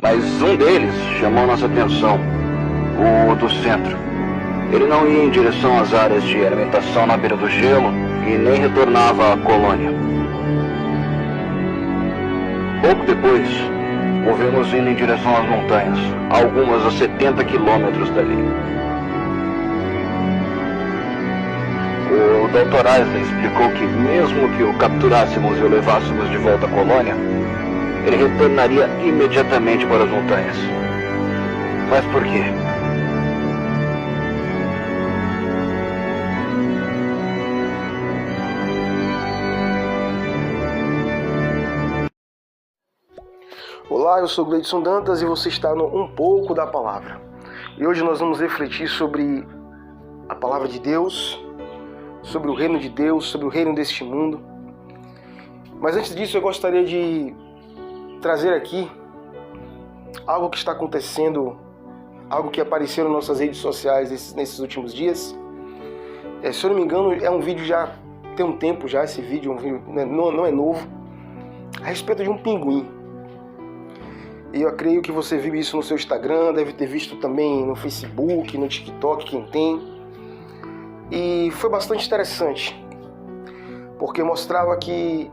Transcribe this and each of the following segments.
Mas um deles chamou nossa atenção, o do centro. Ele não ia em direção às áreas de alimentação na beira do gelo e nem retornava à colônia. Pouco depois, o vimos indo em direção às montanhas, algumas a 70 quilômetros dali. O Dr. Isley explicou que mesmo que o capturássemos e o levássemos de volta à colônia, ele retornaria imediatamente para as montanhas. Mas por quê? Olá, eu sou Gleidson Dantas e você está no Um Pouco da Palavra. E hoje nós vamos refletir sobre a Palavra de Deus, sobre o reino de Deus, sobre o reino deste mundo. Mas antes disso eu gostaria de trazer aqui algo que está acontecendo, algo que apareceu nas nossas redes sociais nesses últimos dias. Se eu não me engano, é um vídeo já tem um tempo já, esse vídeo, não é novo, a respeito de um pinguim. E eu creio que você viu isso no seu Instagram, deve ter visto também no Facebook, no TikTok, quem tem. E foi bastante interessante, porque mostrava que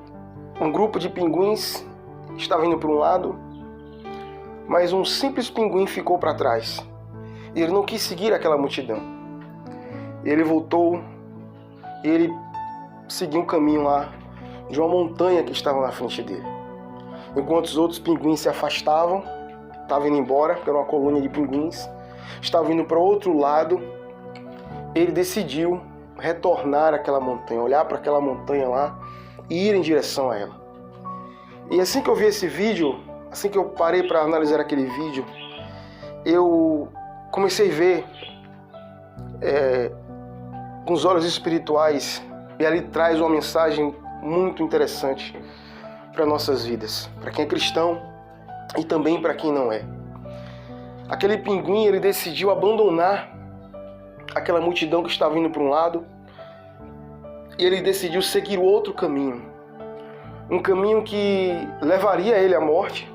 um grupo de pinguins estava indo para um lado, mas um simples pinguim ficou para trás. E ele não quis seguir aquela multidão. Ele voltou e ele seguiu um caminho lá de uma montanha que estava na frente dele. Enquanto os outros pinguins se afastavam, estavam indo embora, porque era uma colônia de pinguins, estavam indo para outro lado, ele decidiu retornar àquela montanha, olhar para aquela montanha lá e ir em direção a ela. E assim que eu vi esse vídeo, assim que eu parei para analisar aquele vídeo, eu comecei a ver com os olhos espirituais, e ali traz uma mensagem muito interessante para nossas vidas, para quem é cristão e também para quem não é. Aquele pinguim, ele decidiu abandonar aquela multidão que estava indo para um lado e ele decidiu seguir o outro caminho. Um caminho que levaria ele à morte,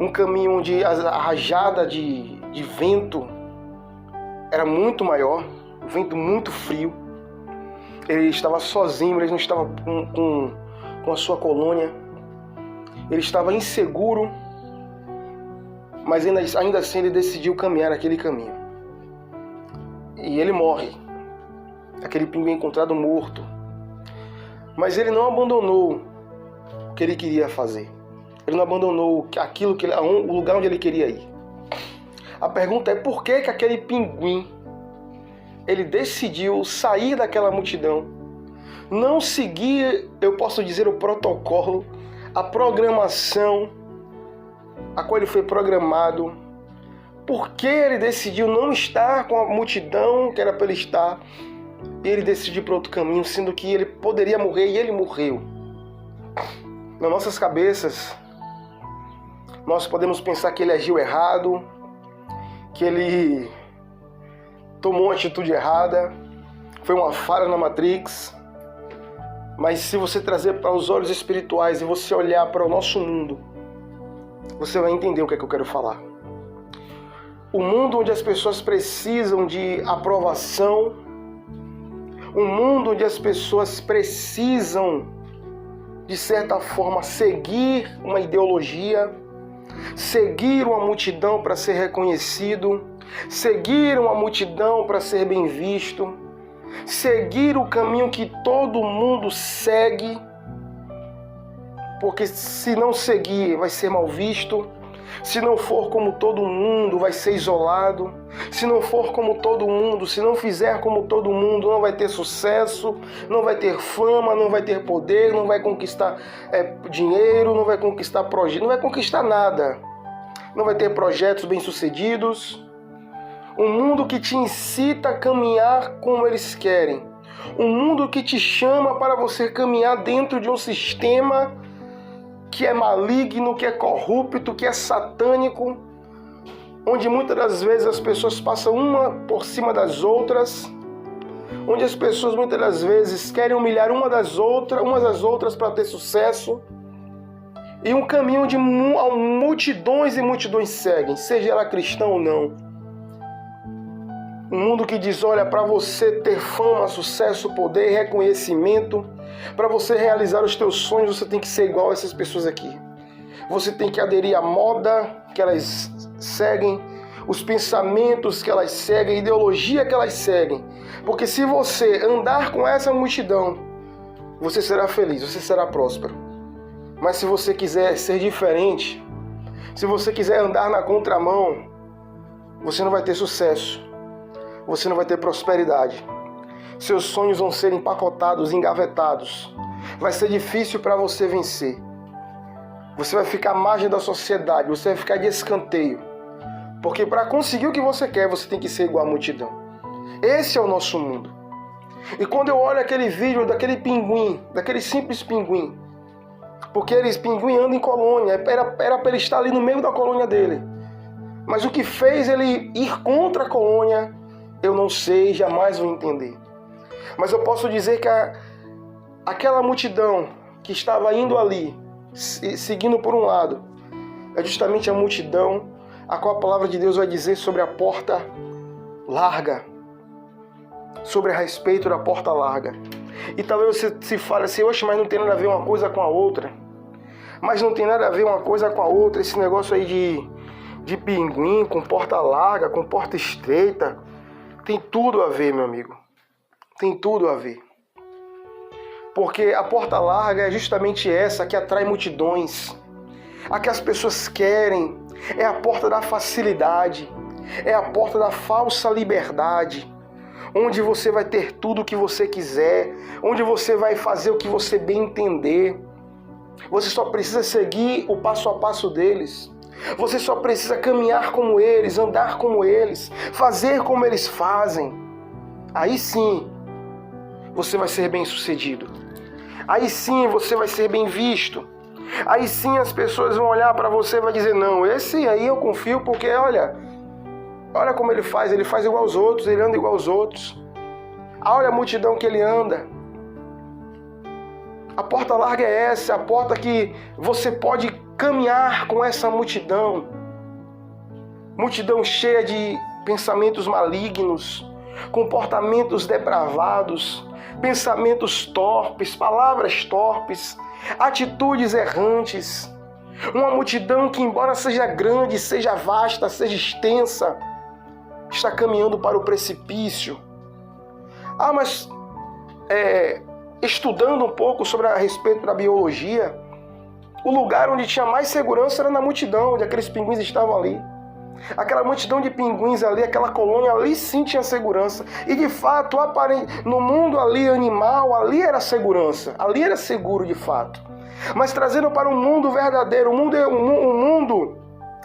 um caminho onde a rajada de vento era muito maior, um vento muito frio. Ele estava sozinho, ele não estava com a sua colônia. Ele estava inseguro, mas ainda assim ele decidiu caminhar aquele caminho. E ele morre. Aquele pinguim é encontrado morto. Mas ele não abandonou o que ele queria fazer. Ele não abandonou o lugar onde ele queria ir. A pergunta é por que aquele pinguim ele decidiu sair daquela multidão, não seguir, eu posso dizer, o protocolo, a programação a qual ele foi programado. Por que ele decidiu não estar com a multidão que era para ele estar? E ele decidiu ir para outro caminho, sendo que ele poderia morrer e ele morreu. Nas nossas cabeças, nós podemos pensar que ele agiu errado, que ele tomou uma atitude errada, foi uma falha na Matrix. Mas se você trazer para os olhos espirituais e você olhar para o nosso mundo, você vai entender o que é que eu quero falar. O mundo onde as pessoas precisam de aprovação, um mundo onde as pessoas precisam, de certa forma, seguir uma ideologia, seguir uma multidão para ser reconhecido, seguir uma multidão para ser bem visto, seguir o caminho que todo mundo segue, porque se não seguir vai ser mal visto, se não for como todo mundo vai ser isolado, se não for como todo mundo, se não fizer como todo mundo, não vai ter sucesso, não vai ter fama, não vai ter poder, não vai conquistar dinheiro, não vai conquistar projeto, não vai conquistar nada, não vai ter projetos bem-sucedidos. Um mundo que te incita a caminhar como eles querem. Um mundo que te chama para você caminhar dentro de um sistema que é maligno, que é corrupto, que é satânico, onde muitas das vezes as pessoas passam uma por cima das outras, onde as pessoas muitas das vezes querem humilhar umas às outras para ter sucesso. E um caminho onde multidões e multidões seguem, seja ela cristã ou não. Um mundo que diz, olha, para você ter fama, sucesso, poder, reconhecimento, para você realizar os teus sonhos, você tem que ser igual a essas pessoas aqui. Você tem que aderir à moda que elas seguem, os pensamentos que elas seguem, a ideologia que elas seguem. Porque se você andar com essa multidão, você será feliz, você será próspero. Mas se você quiser ser diferente, se você quiser andar na contramão, você não vai ter sucesso, você não vai ter prosperidade. Seus sonhos vão ser empacotados, engavetados. Vai ser difícil para você vencer. Você vai ficar à margem da sociedade, você vai ficar de escanteio. Porque para conseguir o que você quer, você tem que ser igual à multidão. Esse é o nosso mundo. E quando eu olho aquele vídeo daquele pinguim, daquele simples pinguim, porque esse pinguim anda em colônia, era para ele estar ali no meio da colônia dele. Mas o que fez ele ir contra a colônia, eu não sei, jamais vou entender. Mas eu posso dizer que aquela multidão que estava indo ali, seguindo por um lado, é justamente a multidão a qual a palavra de Deus vai dizer sobre a porta larga, sobre a respeito da porta larga. E talvez você se fale assim, oxe, mas não tem nada a ver uma coisa com a outra. Mas não tem nada a ver uma coisa com a outra, esse negócio aí de pinguim, com porta larga, com porta estreita. Tem tudo a ver, meu amigo. Tem tudo a ver. Porque a porta larga é justamente essa que atrai multidões. A que as pessoas querem. É a porta da facilidade. É a porta da falsa liberdade. Onde você vai ter tudo o que você quiser. Onde você vai fazer o que você bem entender. Você só precisa seguir o passo a passo deles. Você só precisa caminhar como eles, andar como eles, fazer como eles fazem. Aí sim, você vai ser bem sucedido. Aí sim, você vai ser bem visto. Aí sim, as pessoas vão olhar para você e vão dizer, não, esse aí eu confio porque, olha como ele faz igual aos outros, ele anda igual aos outros. Olha a multidão que ele anda. A porta larga é essa, a porta que você pode caminhar com essa multidão. Multidão cheia de pensamentos malignos, comportamentos depravados, pensamentos torpes, palavras torpes, atitudes errantes. Uma multidão que, embora seja grande, seja vasta, seja extensa, está caminhando para o precipício. Mas estudando um pouco a respeito da biologia, o lugar onde tinha mais segurança era na multidão, onde aqueles pinguins estavam ali. Aquela multidão de pinguins ali, aquela colônia ali sim tinha segurança. E de fato, no mundo ali animal, ali era segurança, ali era seguro de fato. Mas trazendo para o mundo verdadeiro, o mundo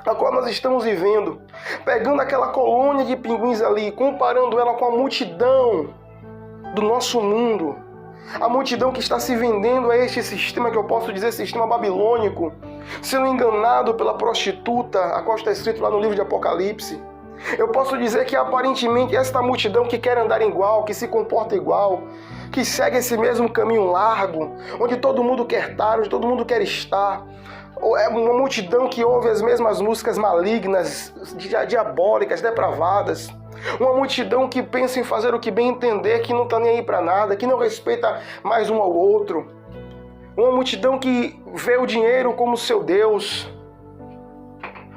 a qual nós estamos vivendo, pegando aquela colônia de pinguins ali, comparando ela com a multidão do nosso mundo, a multidão que está se vendendo a este sistema que eu posso dizer sistema babilônico, sendo enganado pela prostituta, a qual está escrito lá no livro de Apocalipse. Eu posso dizer que aparentemente esta multidão que quer andar igual, que se comporta igual, que segue esse mesmo caminho largo, onde todo mundo quer estar, onde todo mundo quer estar, é uma multidão que ouve as mesmas músicas malignas, diabólicas, depravadas. Uma multidão que pensa em fazer o que bem entender, que não está nem aí para nada, que não respeita mais um ao outro. Uma multidão que vê o dinheiro como seu Deus.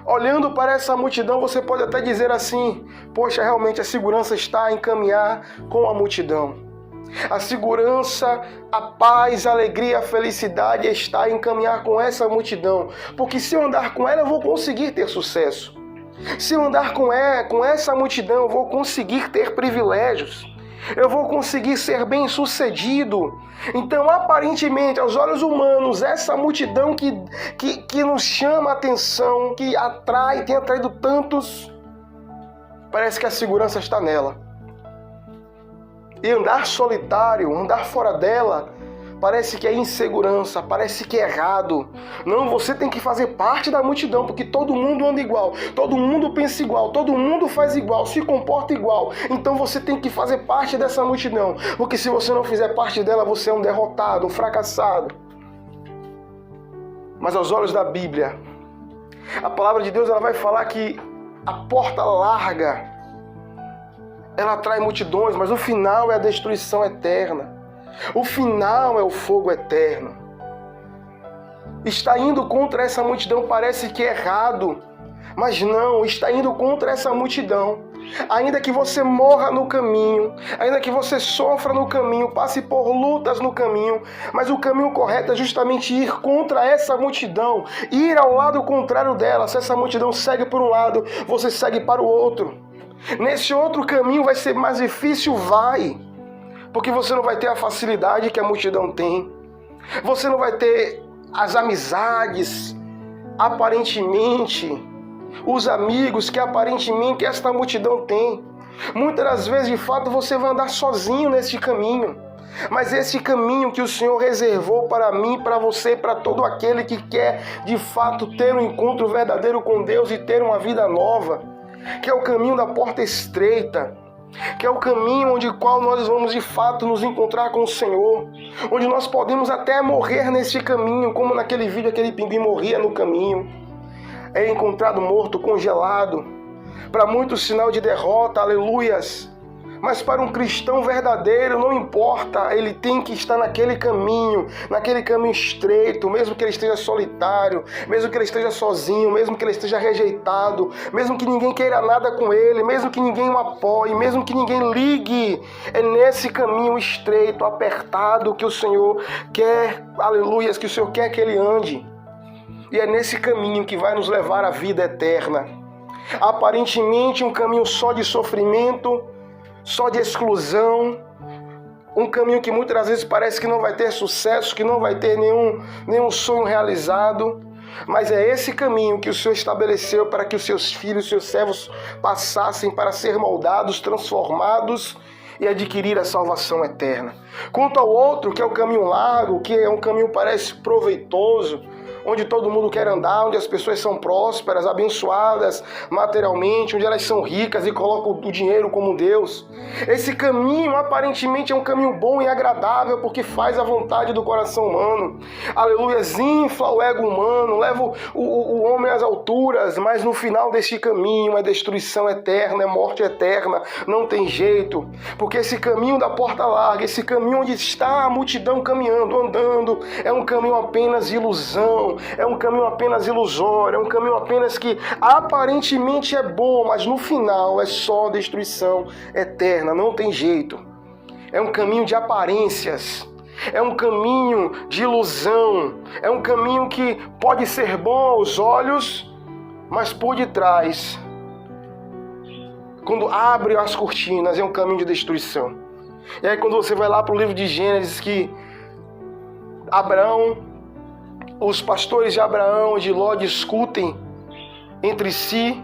Olhando para essa multidão, você pode até dizer assim, poxa, realmente a segurança está em caminhar com a multidão. A segurança, a paz, a alegria, a felicidade está em caminhar com essa multidão. Porque se eu andar com ela, eu vou conseguir ter sucesso. Se eu andar com essa multidão, eu vou conseguir ter privilégios. Eu vou conseguir ser bem sucedido. Então, aparentemente, aos olhos humanos, essa multidão que nos chama a atenção, que atrai, tem atraído tantos, parece que a segurança está nela. E andar solitário, andar fora dela, parece que é insegurança, parece que é errado. Não, você tem que fazer parte da multidão, porque todo mundo anda igual, todo mundo pensa igual, todo mundo faz igual, se comporta igual. Então você tem que fazer parte dessa multidão, porque se você não fizer parte dela, você é um derrotado, um fracassado. Mas aos olhos da Bíblia, a palavra de Deus ela vai falar que a porta larga, ela atrai multidões, mas o final é a destruição eterna. O final é o fogo eterno. Está indo contra essa multidão, parece que é errado, mas não, está indo contra essa multidão. Ainda que você morra no caminho, ainda que você sofra no caminho, passe por lutas no caminho, mas o caminho correto é justamente ir contra essa multidão, ir ao lado contrário dela. Se essa multidão segue por um lado, você segue para o outro. Nesse outro caminho vai ser mais difícil, vai, porque você não vai ter a facilidade que a multidão tem. Você não vai ter as amizades, aparentemente, os amigos que aparentemente esta multidão tem. Muitas das vezes, de fato, você vai andar sozinho nesse caminho. Mas esse caminho que o Senhor reservou para mim, para você, para todo aquele que quer, de fato, ter um encontro verdadeiro com Deus e ter uma vida nova, que é o caminho da porta estreita, que é o caminho onde qual nós vamos, de fato, nos encontrar com o Senhor, onde nós podemos até morrer nesse caminho, como naquele vídeo, aquele pinguim morria no caminho. É encontrado morto, congelado. Para muitos, sinal de derrota, aleluias. Mas para um cristão verdadeiro, não importa, ele tem que estar naquele caminho estreito, mesmo que ele esteja solitário, mesmo que ele esteja sozinho, mesmo que ele esteja rejeitado, mesmo que ninguém queira nada com ele, mesmo que ninguém o apoie, mesmo que ninguém ligue. É nesse caminho estreito, apertado, que o Senhor quer, aleluias, que o Senhor quer que ele ande. E é nesse caminho que vai nos levar à vida eterna. Aparentemente um caminho só de sofrimento, só de exclusão, um caminho que muitas das vezes parece que não vai ter sucesso, que não vai ter nenhum sonho realizado, mas é esse caminho que o Senhor estabeleceu para que os seus filhos, os seus servos passassem para ser moldados, transformados e adquirir a salvação eterna. Quanto ao outro, que é o caminho largo, que é um caminho que parece proveitoso, onde todo mundo quer andar, onde as pessoas são prósperas, abençoadas materialmente, onde elas são ricas e colocam o dinheiro como Deus. Esse caminho aparentemente é um caminho bom e agradável, porque faz a vontade do coração humano. Aleluia, infla o ego humano, leva o homem às alturas, mas no final desse caminho é destruição eterna, é morte eterna, não tem jeito. Porque esse caminho da porta larga, esse caminho onde está a multidão caminhando, andando, é um caminho apenas de ilusão, é um caminho apenas ilusório, é um caminho apenas que aparentemente é bom, mas no final é só destruição eterna, não tem jeito. É um caminho de aparências, é um caminho de ilusão, é um caminho que pode ser bom aos olhos, mas por detrás, quando abre as cortinas, é um caminho de destruição. E aí quando você vai lá para o livro de Gênesis, que Abraão, os pastores de Abraão e de Ló discutem entre si,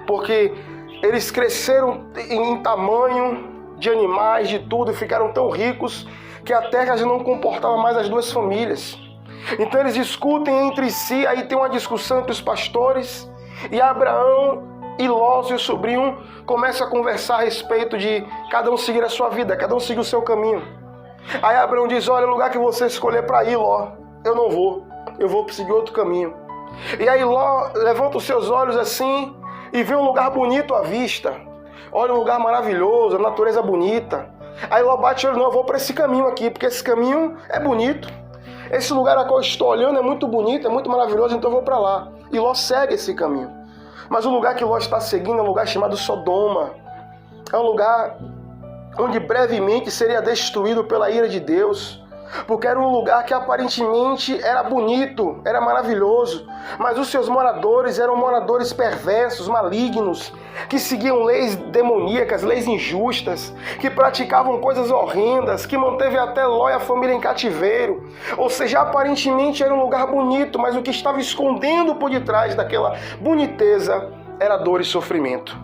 porque eles cresceram em tamanho de animais, de tudo, e ficaram tão ricos que a terra já não comportava mais as duas famílias. Então eles discutem entre si, aí tem uma discussão entre os pastores, e Abraão e Ló, seu sobrinho, começam a conversar a respeito de cada um seguir a sua vida, cada um seguir o seu caminho. Aí Abraão diz: olha, o lugar que você escolher para ir, Ló, eu não vou. Eu vou seguir outro caminho. E aí Ló levanta os seus olhos assim e vê um lugar bonito à vista. Olha, um lugar maravilhoso, a natureza bonita. Aí Ló bate o olho: não, eu vou para esse caminho aqui, porque esse caminho é bonito. Esse lugar a qual eu estou olhando é muito bonito, é muito maravilhoso, então eu vou para lá. E Ló segue esse caminho. Mas o lugar que Ló está seguindo é um lugar chamado Sodoma. É um lugar onde brevemente seria destruído pela ira de Deus. Porque era um lugar que aparentemente era bonito, era maravilhoso, mas os seus moradores eram moradores perversos, malignos, que seguiam leis demoníacas, leis injustas, que praticavam coisas horrendas, que manteve até Ló e a família em cativeiro. Ou seja, aparentemente era um lugar bonito, mas o que estava escondendo por detrás daquela boniteza era dor e sofrimento.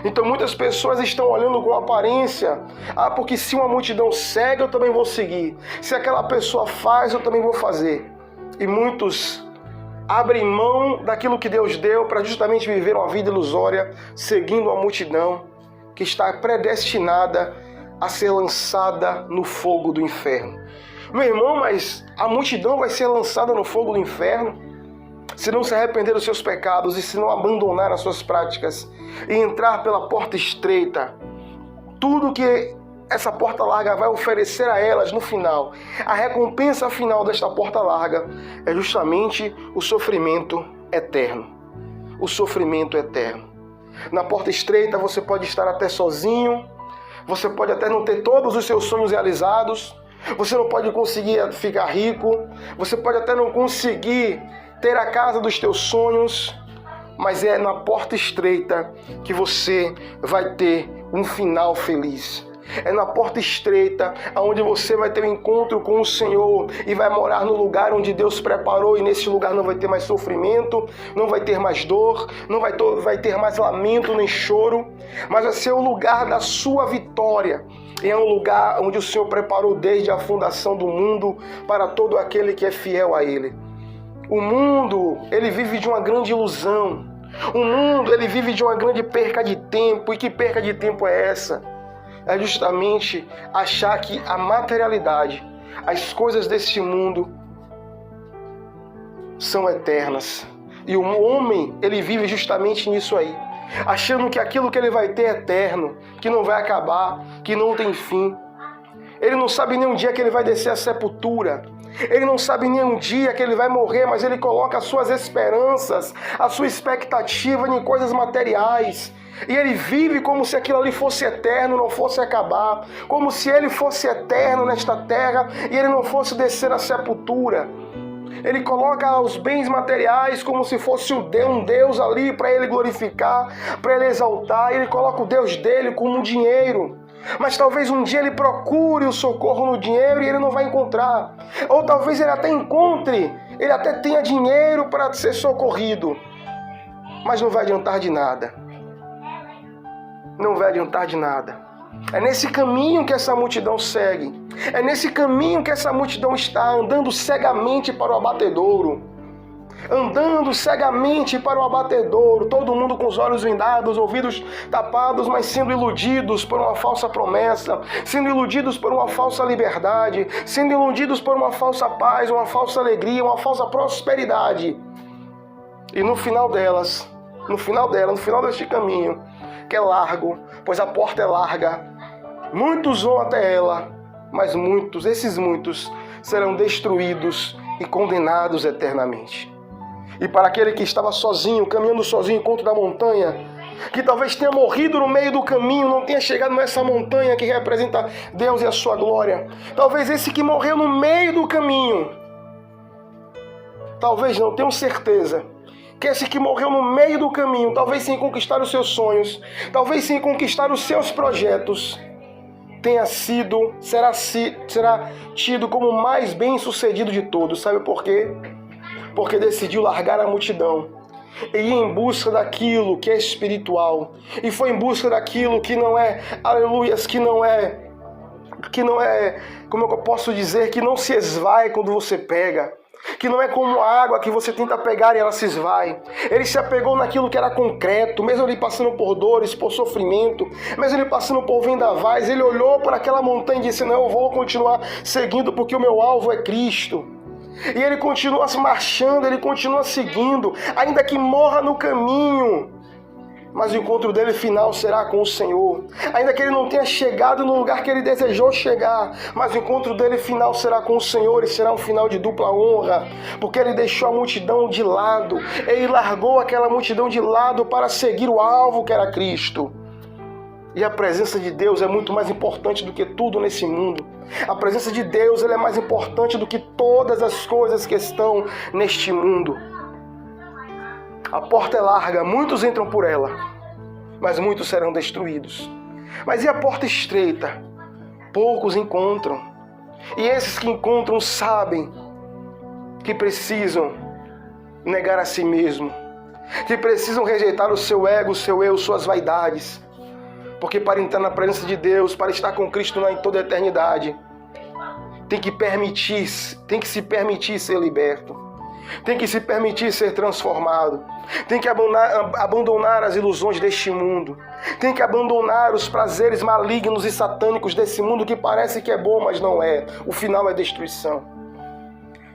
Então muitas pessoas estão olhando com aparência, porque se uma multidão segue, eu também vou seguir. Se aquela pessoa faz, eu também vou fazer. E muitos abrem mão daquilo que Deus deu para justamente viver uma vida ilusória, seguindo a multidão que está predestinada a ser lançada no fogo do inferno. Meu irmão, mas a multidão vai ser lançada no fogo do inferno? se não se arrepender dos seus pecados e se não abandonar as suas práticas e entrar pela porta estreita, tudo que essa porta larga vai oferecer a elas no final, a recompensa final desta porta larga é justamente o sofrimento eterno. O sofrimento eterno. Na porta estreita você pode estar até sozinho, você pode até não ter todos os seus sonhos realizados, você não pode conseguir ficar rico, você pode até não conseguir ter a casa dos teus sonhos, mas é na porta estreita que você vai ter um final feliz. É na porta estreita onde você vai ter um encontro com o Senhor e vai morar no lugar onde Deus preparou, e nesse lugar não vai ter mais sofrimento, não vai ter mais dor, não vai ter mais lamento nem choro, mas vai ser o lugar da sua vitória. É um lugar onde o Senhor preparou desde a fundação do mundo para todo aquele que é fiel a Ele. O mundo, ele vive de uma grande ilusão. O mundo, ele vive de uma grande perca de tempo. E que perca de tempo é essa? É justamente achar que a materialidade, as coisas deste mundo são eternas. E o homem, ele vive justamente nisso aí, achando que aquilo que ele vai ter é eterno, que não vai acabar, que não tem fim. Ele não sabe nem um dia que ele vai descer à sepultura. Ele não sabe nem um dia que ele vai morrer, mas ele coloca as suas esperanças, a sua expectativa em coisas materiais. E ele vive como se aquilo ali fosse eterno, não fosse acabar. Como se ele fosse eterno nesta terra e ele não fosse descer à sepultura. Ele coloca os bens materiais como se fosse um Deus ali para ele glorificar, para ele exaltar. Ele coloca o Deus dele como dinheiro. Mas talvez um dia ele procure o socorro no dinheiro e ele não vai encontrar. Ou talvez ele até encontre, ele até tenha dinheiro para ser socorrido. Mas não vai adiantar de nada. Não vai adiantar de nada. É nesse caminho que essa multidão segue. É nesse caminho que essa multidão está, andando cegamente para o abatedouro. Andando cegamente para o abatedouro, todo mundo com os olhos vendados, ouvidos tapados, mas sendo iludidos por uma falsa promessa, sendo iludidos por uma falsa liberdade, sendo iludidos por uma falsa paz, uma falsa alegria, uma falsa prosperidade. E no final deste caminho, que é largo, pois a porta é larga, muitos vão até ela, mas esses muitos, serão destruídos e condenados eternamente. E para aquele que estava sozinho, caminhando sozinho contra a montanha, que talvez tenha morrido no meio do caminho, não tenha chegado nessa montanha que representa Deus e a sua glória, talvez esse que morreu no meio do caminho, talvez não, tenho certeza, que esse que morreu no meio do caminho, talvez sem conquistar os seus sonhos, talvez sem conquistar os seus projetos, será tido como o mais bem sucedido de todos. Sabe por quê? Porque decidiu largar a multidão e ir em busca daquilo que é espiritual, e foi em busca daquilo que não é, aleluias, que não é, como eu posso dizer, que não se esvai quando você pega, que não é como água que você tenta pegar e ela se esvai. Ele se apegou naquilo que era concreto, mesmo ele passando por dores, por sofrimento, mesmo ele passando por vendavais, ele olhou para aquela montanha e disse: não, eu vou continuar seguindo porque o meu alvo é Cristo. E ele continua marchando, ele continua seguindo, ainda que morra no caminho. Mas o encontro dele final será com o Senhor. Ainda que ele não tenha chegado no lugar que ele desejou chegar, mas o encontro dele final será com o Senhor, e será um final de dupla honra, porque ele deixou a multidão de lado, ele largou aquela multidão de lado para seguir o alvo que era Cristo. E a presença de Deus é muito mais importante do que tudo nesse mundo. A presença de Deus, ela é mais importante do que todas as coisas que estão neste mundo. A porta é larga, muitos entram por ela, mas muitos serão destruídos. Mas e a porta estreita? Poucos encontram. E esses que encontram sabem que precisam negar a si mesmo, que precisam rejeitar o seu ego, o seu eu, suas vaidades. Porque para entrar na presença de Deus, para estar com Cristo em toda a eternidade, tem que se permitir ser liberto. Tem que se permitir ser transformado. Tem que abandonar as ilusões deste mundo. Tem que abandonar os prazeres malignos e satânicos desse mundo que parece que é bom, mas não é. O final é destruição.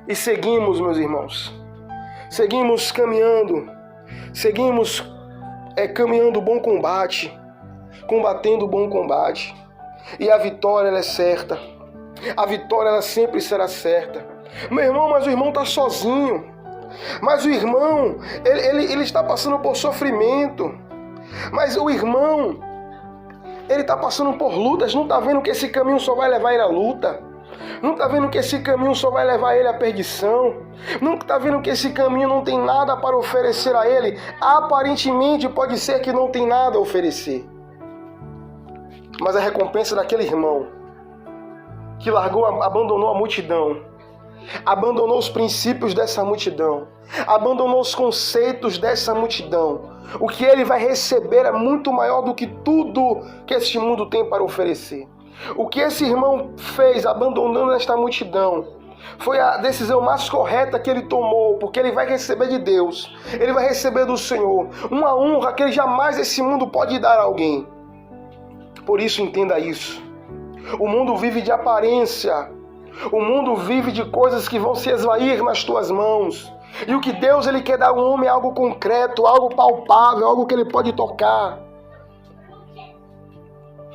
E seguimos, meus irmãos. seguimos caminhando, caminhando o bom combate, combatendo o bom combate. E a vitória, ela é certa. A vitória, ela sempre será certa. Meu irmão, mas o irmão está sozinho. Mas o irmão, ele está passando por sofrimento. Mas o irmão, ele está passando por lutas. Não está vendo que esse caminho só vai levar ele à luta. Não está vendo que esse caminho só vai levar ele à perdição. Não está vendo que esse caminho não tem nada para oferecer a ele. Aparentemente pode ser que não tem nada a oferecer. Mas a recompensa daquele irmão que abandonou a multidão, abandonou os princípios dessa multidão, abandonou os conceitos dessa multidão, o que ele vai receber é muito maior do que tudo que este mundo tem para oferecer. O que esse irmão fez abandonando esta multidão foi a decisão mais correta que ele tomou, porque ele vai receber de Deus, ele vai receber do Senhor uma honra que jamais esse mundo pode dar a alguém. Por isso, entenda isso. O mundo vive de aparência. O mundo vive de coisas que vão se esvair nas tuas mãos. E o que Deus ele quer dar ao homem é algo concreto, algo palpável, algo que ele pode tocar.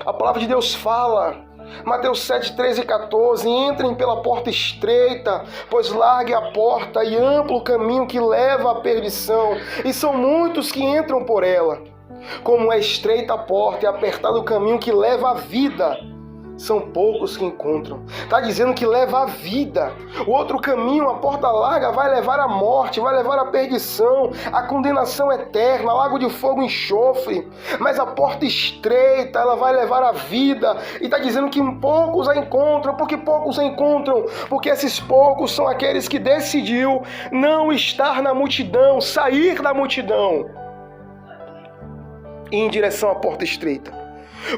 A palavra de Deus fala, Mateus 7, 13 e 14, entrem pela porta estreita, pois larga a porta e amplo o caminho que leva à perdição, e são muitos que entram por ela. Como é estreita a porta e apertado o caminho que leva à vida, são poucos que encontram. Está dizendo que leva à vida. O outro caminho, a porta larga, vai levar à morte, vai levar à perdição, à condenação eterna, lago de fogo e enxofre. Mas a porta estreita, ela vai levar à vida. E está dizendo que poucos a encontram. Por que poucos a encontram? Porque esses poucos são aqueles que decidiu não estar na multidão, sair da multidão e ir em direção à porta estreita.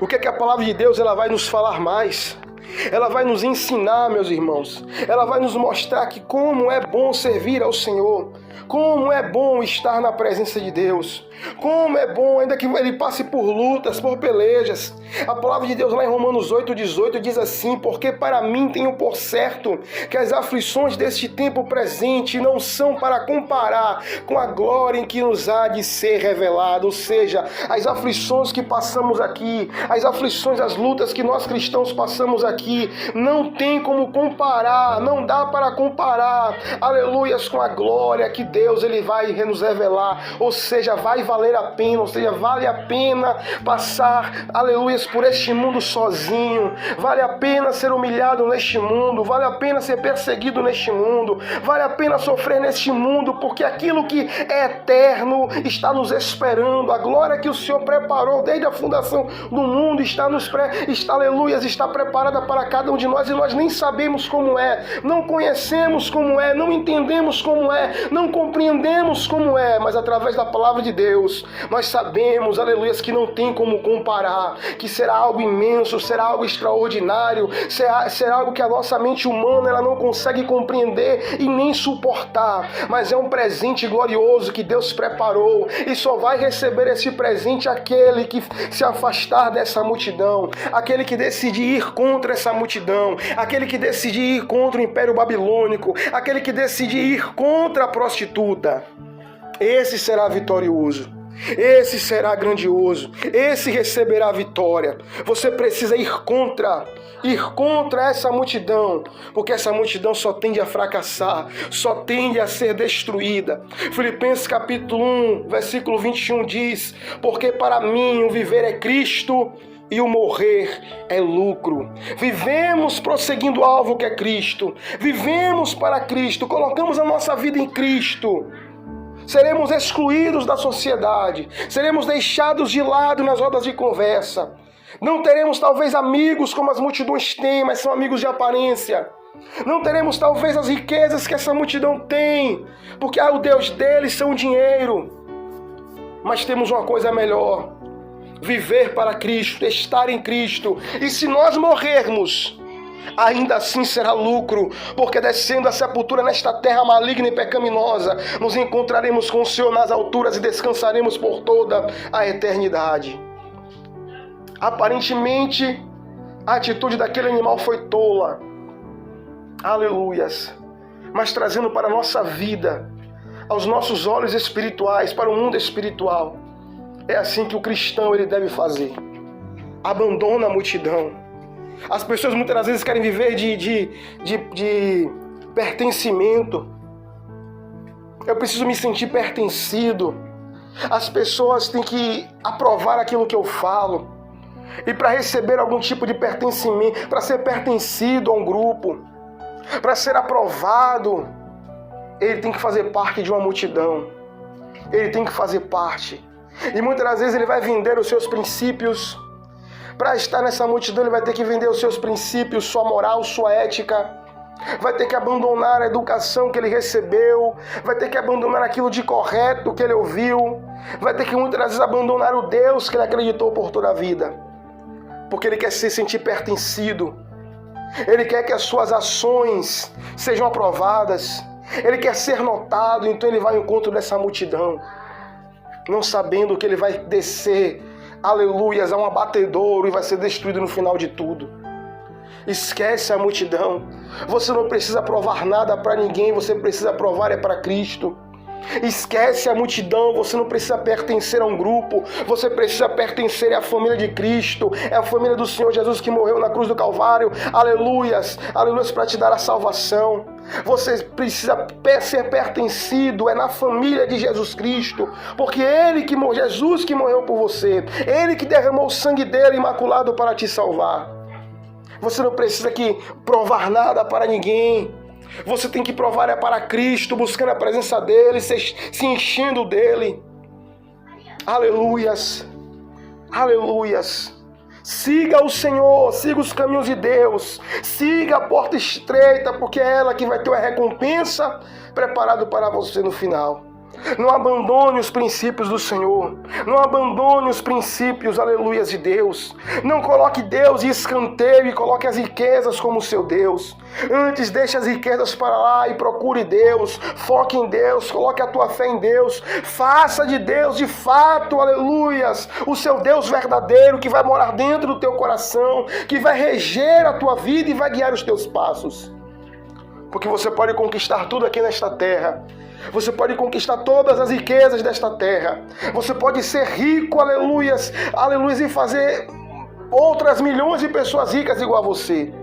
O que é que a palavra de Deus ela vai nos falar mais? Ela vai nos ensinar, meus irmãos. Ela vai nos mostrar que como é bom servir ao Senhor. Como é bom estar na presença de Deus. Como é bom, ainda que ele passe por lutas, por pelejas. A palavra de Deus lá em Romanos 8:18 diz assim: porque para mim tenho por certo que as aflições deste tempo presente não são para comparar com a glória em que nos há de ser revelada. Ou seja, as aflições que passamos aqui, as aflições, as lutas que nós cristãos passamos aqui, não tem como comparar, não dá para comparar, aleluias, com a glória que Deus ele vai nos revelar. Ou seja, vai valer a pena, ou seja, vale a pena passar, aleluias, por este mundo sozinho, vale a pena ser humilhado neste mundo, vale a pena ser perseguido neste mundo, vale a pena sofrer neste mundo, porque aquilo que é eterno está nos esperando. A glória que o Senhor preparou desde a fundação do mundo aleluias, está preparada para cada um de nós, e nós nem sabemos como é, não conhecemos como é, não entendemos como é, não compreendemos como é, mas através da palavra de Deus, nós sabemos, aleluias, que não tem como comparar, que será algo imenso, será algo extraordinário, será algo que a nossa mente humana ela não consegue compreender e nem suportar, mas é um presente glorioso que Deus preparou, e só vai receber esse presente aquele que se afastar dessa multidão, aquele que decidir ir contra essa multidão, aquele que decidir ir contra o Império Babilônico, aquele que decidir ir contra a prostituta. Esse será vitorioso, esse será grandioso, esse receberá a vitória. Você precisa ir contra essa multidão, porque essa multidão só tende a fracassar, só tende a ser destruída. Filipenses capítulo 1, versículo 21 diz: porque para mim o viver é Cristo e o morrer é lucro. Vivemos prosseguindo o alvo que é Cristo, vivemos para Cristo, colocamos a nossa vida em Cristo. Seremos excluídos da sociedade, seremos deixados de lado nas rodas de conversa. Não teremos talvez amigos como as multidões têm, mas são amigos de aparência. Não teremos talvez as riquezas que essa multidão tem, porque o Deus deles são o dinheiro. Mas temos uma coisa melhor: viver para Cristo, estar em Cristo. E se nós morrermos, ainda assim será lucro, porque descendo a sepultura nesta terra maligna e pecaminosa, nos encontraremos com o Senhor nas alturas e descansaremos por toda a eternidade. Aparentemente, a atitude daquele animal foi tola, aleluias, mas trazendo para a nossa vida aos nossos olhos espirituais, para o mundo espiritual. É assim que o cristão ele deve fazer. Abandona a multidão. As pessoas muitas vezes querem viver de pertencimento. Eu preciso me sentir pertencido. As pessoas têm que aprovar aquilo que eu falo. E para receber algum tipo de pertencimento, para ser pertencido a um grupo, para ser aprovado, ele tem que fazer parte de uma multidão. Ele tem que fazer parte. E muitas vezes ele vai vender os seus princípios. Para estar nessa multidão, ele vai ter que vender os seus princípios, sua moral, sua ética. Vai ter que abandonar a educação que ele recebeu. Vai ter que abandonar aquilo de correto que ele ouviu. Vai ter que muitas vezes abandonar o Deus que ele acreditou por toda a vida. Porque ele quer se sentir pertencido. Ele quer que as suas ações sejam aprovadas. Ele quer ser notado, então ele vai ao encontro dessa multidão. Não sabendo que ele vai descer, aleluias, a um abatedouro e vai ser destruído no final de tudo. Esquece a multidão. Você não precisa provar nada para ninguém, você precisa provar é para Cristo. Esquece a multidão, você não precisa pertencer a um grupo, você precisa pertencer à família de Cristo, é a família do Senhor Jesus que morreu na cruz do Calvário, aleluias, aleluias, para te dar a salvação. Você precisa ser pertencido, é na família de Jesus Cristo, porque Jesus que morreu por você, Ele que derramou o sangue dele imaculado para te salvar. Você não precisa que provar nada para ninguém. Você tem que provar é para Cristo, buscando a presença dEle, se enchendo dEle. Aleluias, aleluias. Siga o Senhor, siga os caminhos de Deus, siga a porta estreita, porque é ela que vai ter uma recompensa preparada para você no final. Não abandone os princípios do Senhor. Não abandone os princípios, aleluias, de Deus. Não coloque Deus em escanteio e coloque as riquezas como seu Deus. Antes deixe as riquezas para lá e procure Deus. Foque em Deus, coloque a tua fé em Deus. Faça de Deus, de fato, aleluias, o seu Deus verdadeiro que vai morar dentro do teu coração, que vai reger a tua vida e vai guiar os teus passos. Porque você pode conquistar tudo aqui nesta terra. Você pode conquistar todas as riquezas desta terra. Você pode ser rico, aleluias, aleluias, e fazer outras milhões de pessoas ricas igual a você.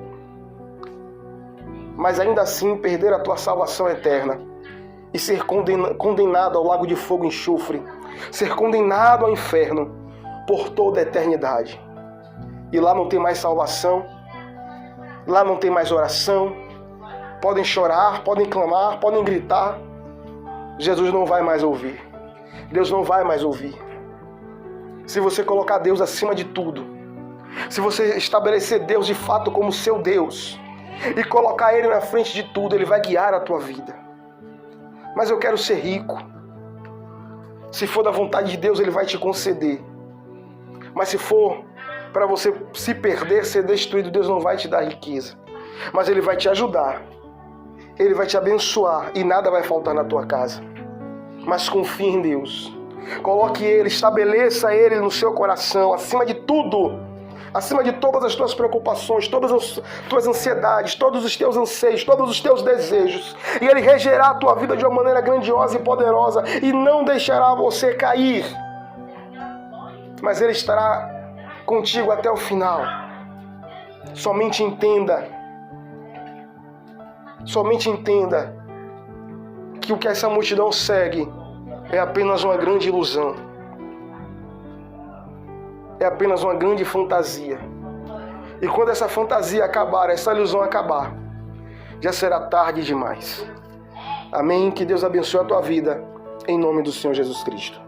Mas ainda assim perder a tua salvação eterna e ser condenado ao lago de fogo e enxofre, ser condenado ao inferno por toda a eternidade. E lá não tem mais salvação, lá não tem mais oração. Podem chorar, podem clamar, podem gritar. Jesus não vai mais ouvir. Deus não vai mais ouvir. Se você colocar Deus acima de tudo, se você estabelecer Deus de fato como seu Deus e colocar Ele na frente de tudo, Ele vai guiar a tua vida. Mas eu quero ser rico. Se for da vontade de Deus, Ele vai te conceder. Mas se for para você se perder, ser destruído, Deus não vai te dar riqueza. Mas Ele vai te ajudar. Ele vai te abençoar e nada vai faltar na tua casa. Mas confie em Deus. Coloque Ele, estabeleça Ele no seu coração, acima de tudo. Acima de todas as tuas preocupações, todas as tuas ansiedades, todos os teus anseios, todos os teus desejos. E Ele regerá a tua vida de uma maneira grandiosa e poderosa e não deixará você cair. Mas Ele estará contigo até o final. Somente entenda que o que essa multidão segue é apenas uma grande ilusão. É apenas uma grande fantasia. E quando essa fantasia acabar, essa ilusão acabar, já será tarde demais. Amém? Que Deus abençoe a tua vida, em nome do Senhor Jesus Cristo.